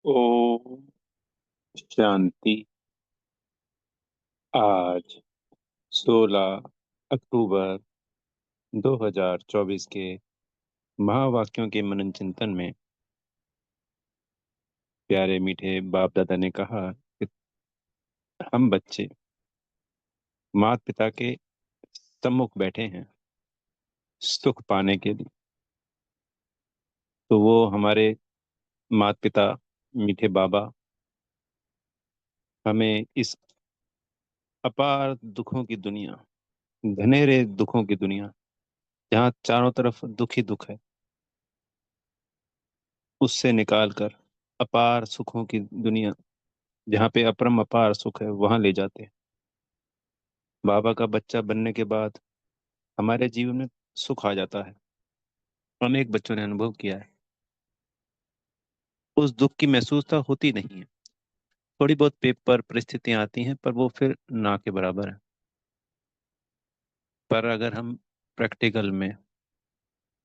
ओम शांति। आज 16 अक्टूबर 2024 के महावाक्यों के मनन चिंतन में प्यारे मीठे बाप दादा ने कहा कि हम बच्चे माता पिता के सम्मुख बैठे हैं सुख पाने के लिए। तो वो हमारे माता पिता मीठे बाबा हमें इस अपार दुखों की दुनिया, घनेरे दुखों की दुनिया, जहाँ चारों तरफ दुख ही दुख है, उससे निकाल कर अपार सुखों की दुनिया, जहाँ पे अपरम अपार सुख है, वहां ले जाते हैं। बाबा का बच्चा बनने के बाद हमारे जीवन में सुख आ जाता है। अनेक बच्चों ने अनुभव किया है। उस दुख की महसूसता होती नहीं है। थोड़ी बहुत पेपर परिस्थितियां आती हैं, पर वो फिर ना के बराबर है। पर अगर हम प्रैक्टिकल में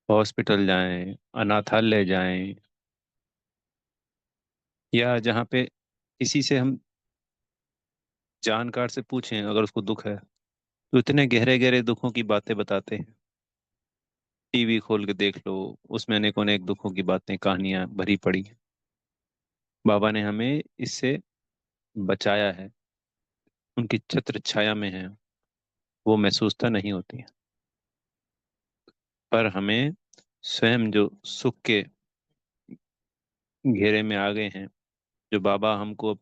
हॉस्पिटल जाएं, अनाथालय जाएं, या जहाँ पे किसी से हम जानकार से पूछें अगर उसको दुख है, तो इतने गहरे गहरे दुखों की बातें बताते हैं। टीवी खोल के देख लो, उसमें अनेकों अनेक दुखों की बातें, कहानियां भरी पड़ी हैं। बाबा ने हमें इससे बचाया है। उनकी छत्र छाया में है, वो महसूसता नहीं होती है। पर हमें स्वयं जो सुख के घेरे में आ गए हैं, जो बाबा हमको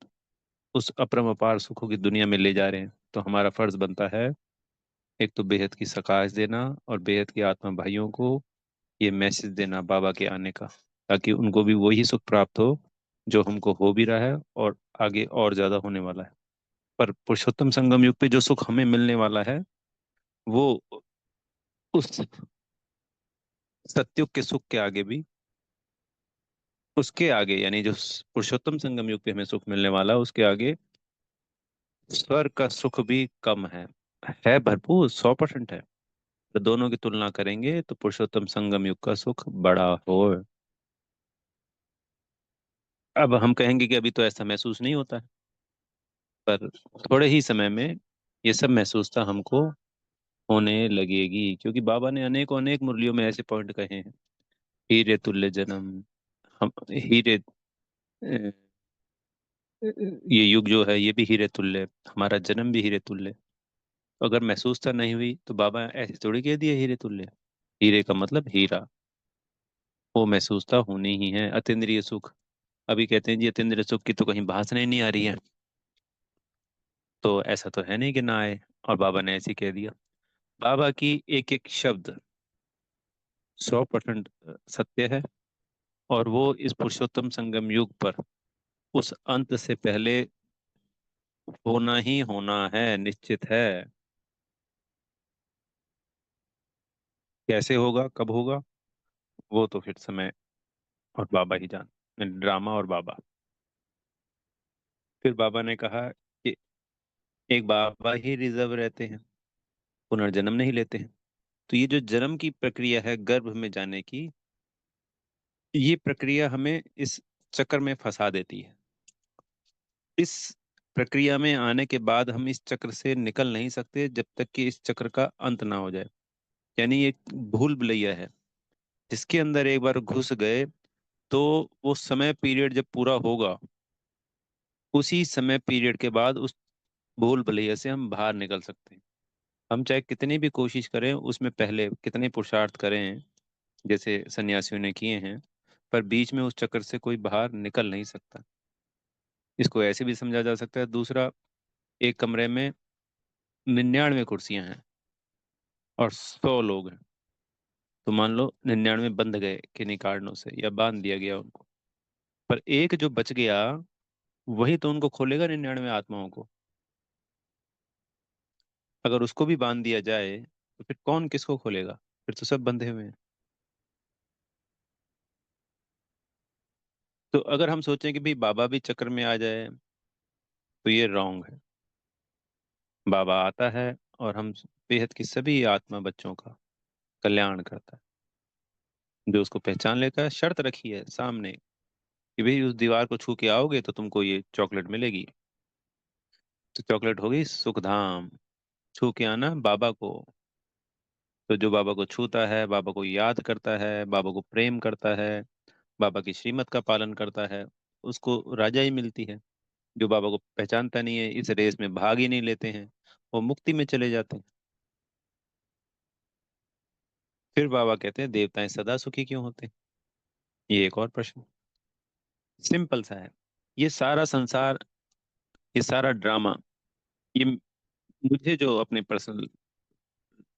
उस अपरम अपार सुखों की दुनिया में ले जा रहे हैं, तो हमारा फर्ज बनता है एक तो बेहद की सकाश देना, और बेहद की आत्मा भाइयों को ये मैसेज देना बाबा के आने का, ताकि उनको भी वही सुख प्राप्त हो जो हमको हो भी रहा है और आगे और ज्यादा होने वाला है। पर पुरुषोत्तम संगम युग पे जो सुख हमें मिलने वाला है, वो उस सत्युग के सुख के आगे भी, उसके आगे, यानी जो पुरुषोत्तम संगम युग पे हमें सुख मिलने वाला है, उसके आगे स्वर्ग का सुख भी कम है भरपूर, 100% है। तो दोनों की तुलना करेंगे तो पुरुषोत्तम संगम युग का सुख बड़ा हो। अब हम कहेंगे कि अभी तो ऐसा महसूस नहीं होता है, पर थोड़े ही समय में ये सब महसूसता हमको होने लगेगी, क्योंकि बाबा ने अनेकों अनेक मुरलियों में ऐसे पॉइंट कहे हैं। हीरे तुल्य जन्म, हम हीरे, ये युग जो है ये भी हीरे तुल्य है, हमारा जन्म भी हीरे तुल्य है। तो अगर महसूसता नहीं हुई तो बाबा ऐसे थोड़ी कह दिया हीरे तुल्य। हीरे का मतलब हीरा, वो महसूसता होनी ही है। अतीन्द्रिय सुख, अभी कहते हैं जी अतीन्द्रिय सुख की तो कहीं भाषण ही नहीं आ रही है, तो ऐसा तो है नहीं कि ना आए। और बाबा ने ऐसे ही कह दिया। बाबा की एक एक शब्द 100% सत्य है, और वो इस पुरुषोत्तम संगम युग पर उस अंत से पहले होना ही होना है, निश्चित है। कैसे होगा, कब होगा, वो तो फिर समय और बाबा ही जान, ड्रामा और बाबा। फिर बाबा ने कहा कि एक बाबा ही रिजर्व रहते हैं, पुनर्जन्म नहीं लेते हैं। तो ये जो जन्म की प्रक्रिया है गर्भ में जाने की, ये प्रक्रिया हमें इस चक्कर में फंसा देती है। इस प्रक्रिया में आने के बाद हम इस चक्र से निकल नहीं सकते जब तक कि इस चक्र का अंत ना हो जाए। यानी ये एक भूल भुलैया है, जिसके अंदर एक बार घुस गए तो वो समय पीरियड जब पूरा होगा, उसी समय पीरियड के बाद उस भूल भुलैया से हम बाहर निकल सकते हैं। हम चाहे कितनी भी कोशिश करें, उसमें पहले कितने पुरुषार्थ करें, जैसे सन्यासियों ने किए हैं, पर बीच में उस चक्कर से कोई बाहर निकल नहीं सकता। इसको ऐसे भी समझा जा सकता है। दूसरा, एक कमरे में 99 कुर्सियां हैं और 100 लोग हैं, तो मान लो 99 बंध गए किन्हीं कारणों से, या बांध दिया गया उनको, पर एक जो बच गया, वही तो उनको खोलेगा 99 आत्माओं को। अगर उसको भी बांध दिया जाए तो फिर कौन किसको खोलेगा? फिर तो सब बंधे हुए हैं। तो अगर हम सोचें कि भाई बाबा भी चक्र में आ जाए, तो ये रॉन्ग है। बाबा आता है और हम बेहद की सभी आत्मा बच्चों का कल्याण करता है। जो उसको पहचान लेता है, शर्त रखी है सामने, कि भाई उस दीवार को छू के आओगे तो तुमको ये चॉकलेट मिलेगी। तो चॉकलेट हो गई सुख धाम। छू के आना बाबा को। तो जो बाबा को छूता है, बाबा को याद करता है, बाबा को प्रेम करता है, बाबा की श्रीमत का पालन करता है, उसको राजा ही मिलती है। जो बाबा को पहचानता नहीं है, इस रेस में भाग ही नहीं लेते हैं, वो मुक्ति में चले जाते हैं। फिर बाबा कहते हैं देवताएं सदा सुखी क्यों होते हैं? ये एक और प्रश्न। सिंपल सा है। ये सारा संसार, ये सारा ड्रामा, ये मुझे जो अपने पर्सनल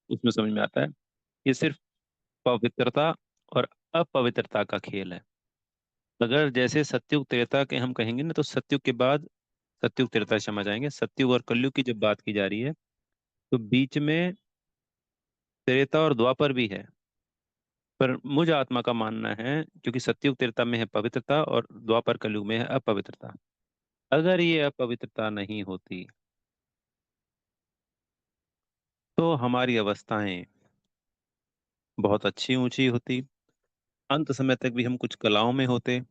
उसमें समझ में आता है, ये सिर्फ पवित्रता और अपवित्रता का खेल है। अगर जैसे सत्युग त्रेता के हम कहेंगे ना, तो सत्युग के बाद, सत्युग त्रेता क्षमा चाहेंगे, सत्युग और कलयुग की जब बात की जा रही है, तो बीच में त्रेता और द्वापर भी है। पर मुझ आत्मा का मानना है, क्योंकि सत्युग त्रेता में है पवित्रता और द्वापर कलयुग में है अपवित्रता, अगर ये अपवित्रता नहीं होती तो हमारी अवस्थाएं बहुत अच्छी ऊंची होती। अंत समय तक भी हम कुछ कलाओं में होते।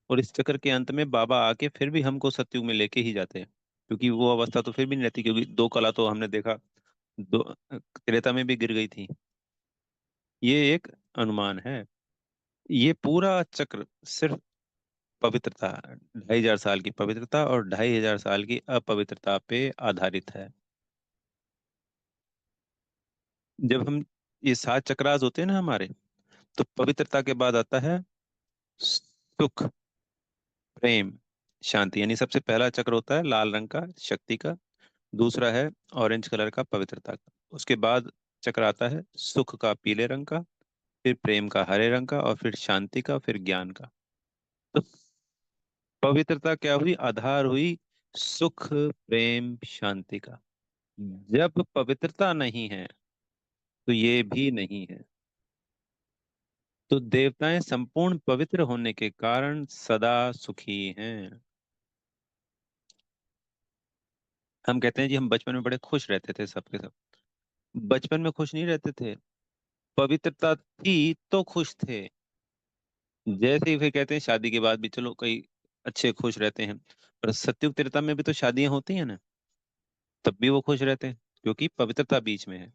और इस चक्र के अंत में बाबा आके फिर भी हमको सत्युग में लेके ही जाते हैं, क्योंकि वो अवस्था तो फिर भी नहीं रहती, क्योंकि दो कला तो हमने देखा, दो त्रेता में भी गिर गई थी। ये एक अनुमान है। ये पूरा चक्र सिर्फ पवित्रता, 2500 साल की पवित्रता और 2500 साल की अपवित्रता पे आधारित है। जब हम, ये 7 चक्रास होते हैं ना हमारे, तो पवित्रता के बाद आता है सुख, प्रेम, शांति। यानी सबसे पहला चक्र होता है लाल रंग का, शक्ति का। दूसरा है ऑरेंज कलर का, पवित्रता का। उसके बाद चक्र आता है सुख का, पीले रंग का। फिर प्रेम का, हरे रंग का। और फिर शांति का, फिर ज्ञान का। तो पवित्रता क्या हुई? आधार हुई सुख, प्रेम, शांति का। जब पवित्रता नहीं है तो ये भी नहीं है। तो देवताएं संपूर्ण पवित्र होने के कारण सदा सुखी हैं। हम कहते हैं जी हम बचपन में बड़े खुश रहते थे सबके सब। बचपन में खुश नहीं रहते थे, पवित्रता थी तो खुश थे। जैसे ही फिर कहते हैं शादी के बाद भी चलो कई अच्छे खुश रहते हैं, पर सत्युग त्रेता में भी तो शादियां होती हैं ना, तब भी वो खुश रहते हैं, क्योंकि पवित्रता बीच में है।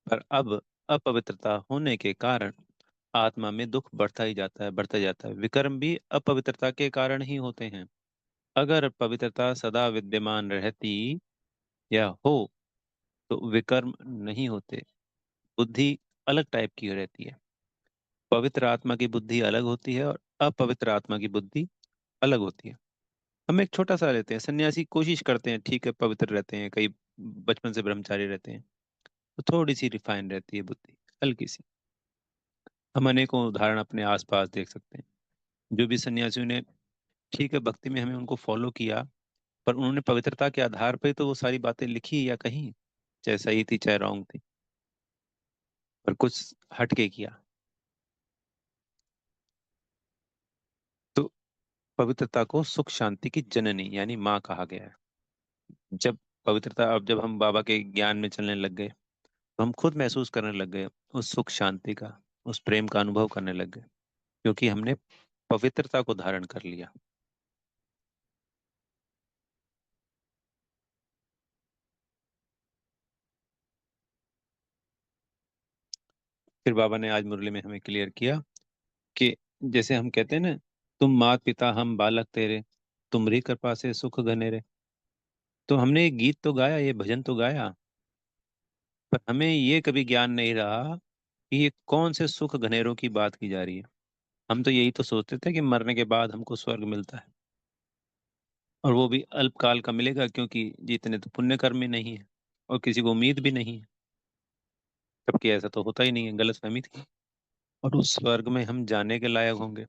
पर अब अपवित्रता होने के कारण आत्मा में दुख बढ़ता ही जाता है, बढ़ता जाता है। विकर्म भी अपवित्रता के कारण ही होते हैं। अगर पवित्रता सदा विद्यमान रहती या हो तो विकर्म नहीं होते। बुद्धि अलग टाइप की रहती है। पवित्र आत्मा की बुद्धि अलग होती है और अपवित्र आत्मा की बुद्धि अलग होती है। हम एक छोटा सा लेते हैं, सन्यासी कोशिश करते हैं, ठीक है, पवित्र रहते हैं, कई बचपन से ब्रह्मचारी रहते हैं, तो थोड़ी सी रिफाइन रहती है बुद्धि, हल्की सी। हम अनेकों उदाहरण अपने आसपास देख सकते हैं। जो भी सन्यासियों ने, ठीक है, भक्ति में हमें उनको फॉलो किया, पर उन्होंने पवित्रता के आधार पर तो वो सारी बातें लिखी या कही, चाहे सही थी चाहे रॉन्ग थी, पर कुछ हटके किया। तो पवित्रता को सुख शांति की जननी यानी माँ कहा गया है। जब पवित्रता, अब जब हम बाबा के ज्ञान में चलने लग गए, तो हम खुद महसूस करने लग गए उस सुख शांति का, उस प्रेम का अनुभव करने लग गए, क्योंकि हमने पवित्रता को धारण कर लिया। फिर बाबा ने आज मुरली में हमें क्लियर किया कि जैसे हम कहते हैं ना, तुम मात पिता हम बालक तेरे, तुमरी कृपा से सुख घनेरे। तो हमने ये गीत तो गाया, ये भजन तो गाया, पर हमें ये कभी ज्ञान नहीं रहा कि ये कौन से सुख घनेरों की बात की जा रही है। हम तो यही तो सोचते थे कि मरने के बाद हमको स्वर्ग मिलता है, और वो भी अल्पकाल का मिलेगा, क्योंकि जितने तो पुण्य कर्म ही नहीं है और किसी को उम्मीद भी नहीं है। जबकि ऐसा तो होता ही नहीं है, गलतफहमी थी। और उस स्वर्ग में हम जाने के लायक होंगे,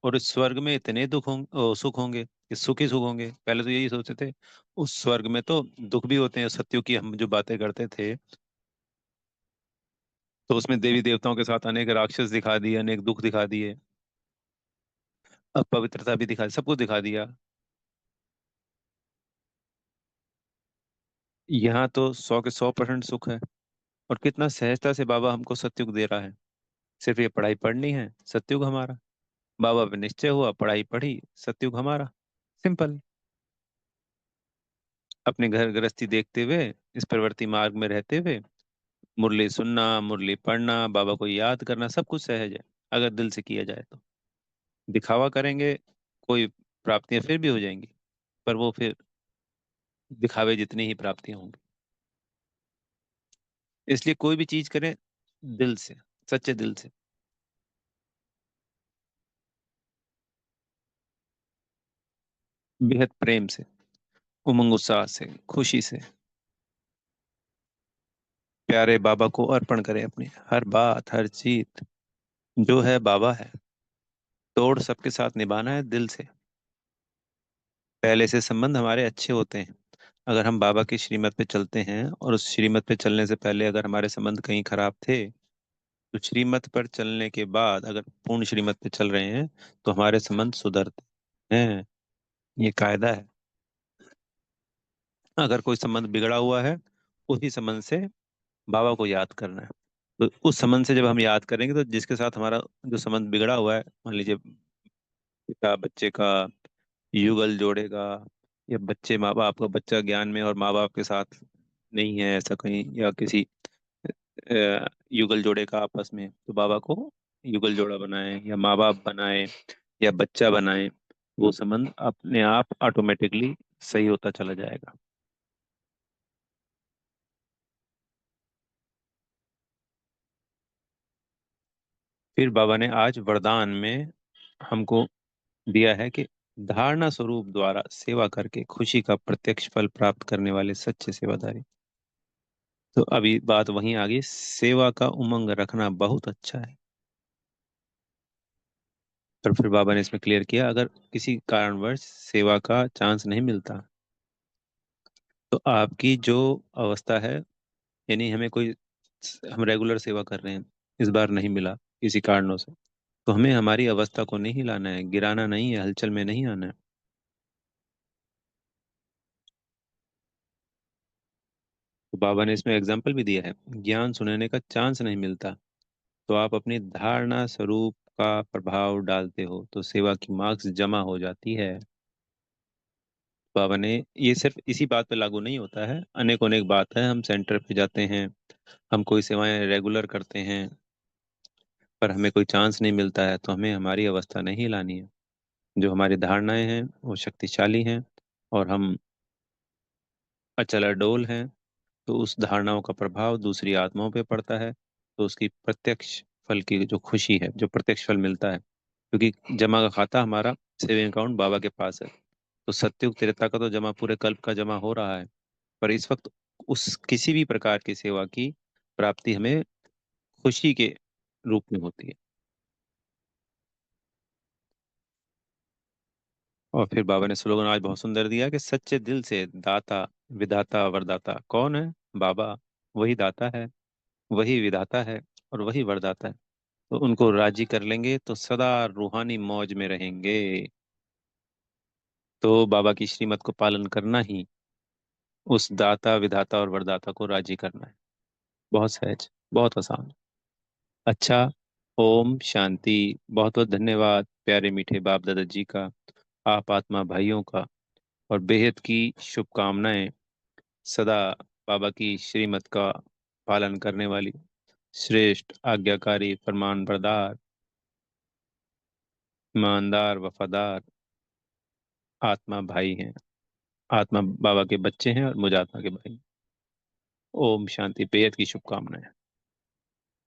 और इस स्वर्ग में इतने दुख होंगे, सुख होंगे कि सुख ही सुख होंगे। पहले तो यही सोचते थे, उस स्वर्ग में तो दुख भी होते हैं। सत्यों की हम जो बातें करते थे, तो उसमें देवी देवताओं के साथ अनेक राक्षस दिखा दिए, अनेक दुख दिखा दिए, अपवित्रता भी दिखा, सब कुछ दिखा दिया। यहाँ तो 100 के 100% सुख है। और कितना सहजता से बाबा हमको सत्युग दे रहा है। सिर्फ ये पढ़ाई पढ़नी है, सत्युग हमारा। बाबा पे निश्चय हुआ, पढ़ाई पढ़ी, सत्युग हमारा। सिंपल। अपने घर गृहस्थी देखते हुए, इस प्रवृत्ति मार्ग में रहते हुए, मुरली सुनना, मुरली पढ़ना, बाबा को याद करना, सब कुछ सहज है अगर दिल से किया जाए तो। दिखावा करेंगे, कोई प्राप्तियां फिर भी हो जाएंगी, पर वो फिर दिखावे जितनी ही प्राप्तियां होंगी। इसलिए कोई भी चीज करें दिल से, सच्चे दिल से। बेहद प्रेम से, उमंग उत्साह से, खुशी से। प्यारे बाबा को अर्पण करें अपनी हर बात, हर चीज। जो है बाबा है, तोड़ सबके साथ निभाना है दिल से। पहले से संबंध हमारे अच्छे होते हैं। अगर हम बाबा की श्रीमत पे चलते हैं, और उस श्रीमत पे चलने से पहले अगर हमारे संबंध कहीं खराब थे, तो श्रीमत पर चलने के बाद अगर पूर्ण श्रीमत पे चल रहे हैं, तो हमारे संबंध सुधरते हैं। ये कायदा है। अगर कोई संबंध बिगड़ा हुआ है, उसी संबंध से बाबा को याद करना है। तो उस संबंध से जब हम याद करेंगे, तो जिसके साथ हमारा जो संबंध बिगड़ा हुआ है, मान लीजिए पिता बच्चे का युगल जोड़ेगा, या बच्चे माँ बाप का, बच्चा ज्ञान में और माँ बाप के साथ नहीं है ऐसा कहीं, या किसी युगल जोड़े का आपस में, तो बाबा को युगल जोड़ा बनाए, या माँ बाप बनाए, या बच्चा बनाए, वो संबंध अपने आप ऑटोमेटिकली सही होता चला जाएगा। फिर बाबा ने आज वरदान में हमको दिया है कि धारणा स्वरूप द्वारा सेवा करके खुशी का प्रत्यक्ष फल प्राप्त करने वाले सच्चे सेवादारी। तो अभी बात वहीं आ गई, सेवा का उमंग रखना बहुत अच्छा है। पर फिर बाबा ने इसमें क्लियर किया, अगर किसी कारणवश सेवा का चांस नहीं मिलता, तो आपकी जो अवस्था है, यानी हमें कोई, हम रेगुलर सेवा कर रहे हैं, इस बार नहीं मिला किसी कारणों से, तो हमें हमारी अवस्था को नहीं लाना है, गिराना नहीं है, हलचल में नहीं आना है। तो बाबा ने इसमें एग्जाम्पल भी दिया है, ज्ञान सुनने का चांस नहीं मिलता, तो आप अपनी धारणा स्वरूप का प्रभाव डालते हो, तो सेवा की मार्क्स जमा हो जाती है। बाबा ने, ये सिर्फ इसी बात पे लागू नहीं होता है, अनेक अनेक बात है। हम सेंटर पे जाते हैं, हम कोई सेवाएं रेगुलर करते हैं, पर हमें कोई चांस नहीं मिलता है, तो हमें हमारी अवस्था नहीं लानी है। जो हमारी धारणाएं हैं वो शक्तिशाली हैं, और हम अचल अडोल हैं। तो उस धारणाओं का प्रभाव दूसरी आत्माओं पे पड़ता है, तो उसकी प्रत्यक्ष फल की जो खुशी है, जो प्रत्यक्ष फल मिलता है, क्योंकि जमा का खाता हमारा सेविंग अकाउंट बाबा के पास है। तो सत्युग त्रेता का तो जमा पूरे कल्प का जमा हो रहा है, पर इस वक्त उस किसी भी प्रकार की सेवा की प्राप्ति हमें खुशी के रूप में होती है। और फिर बाबा ने स्लोगन आज बहुत सुंदर दिया कि सच्चे दिल से दाता, विधाता, वरदाता कौन है? बाबा। वही दाता है, वही विधाता है, और वही वरदाता है। तो उनको राजी कर लेंगे तो सदा रूहानी मौज में रहेंगे। तो बाबा की श्रीमत को पालन करना ही उस दाता, विधाता और वरदाता को राजी करना है। बहुत सहज, बहुत आसान। अच्छा। ओम शांति। बहुत बहुत धन्यवाद प्यारे मीठे बाप दादा जी का, आप आत्मा भाइयों का, और बेहद की शुभकामनाएं सदा। बाबा की श्रीमत का पालन करने वाली श्रेष्ठ आज्ञाकारी फरमान बरदार, ईमानदार, वफादार आत्मा भाई हैं। आत्मा बाबा के बच्चे हैं, और मुझ आत्मा के भाई। ओम शांति। बेहद की शुभकामनाएं।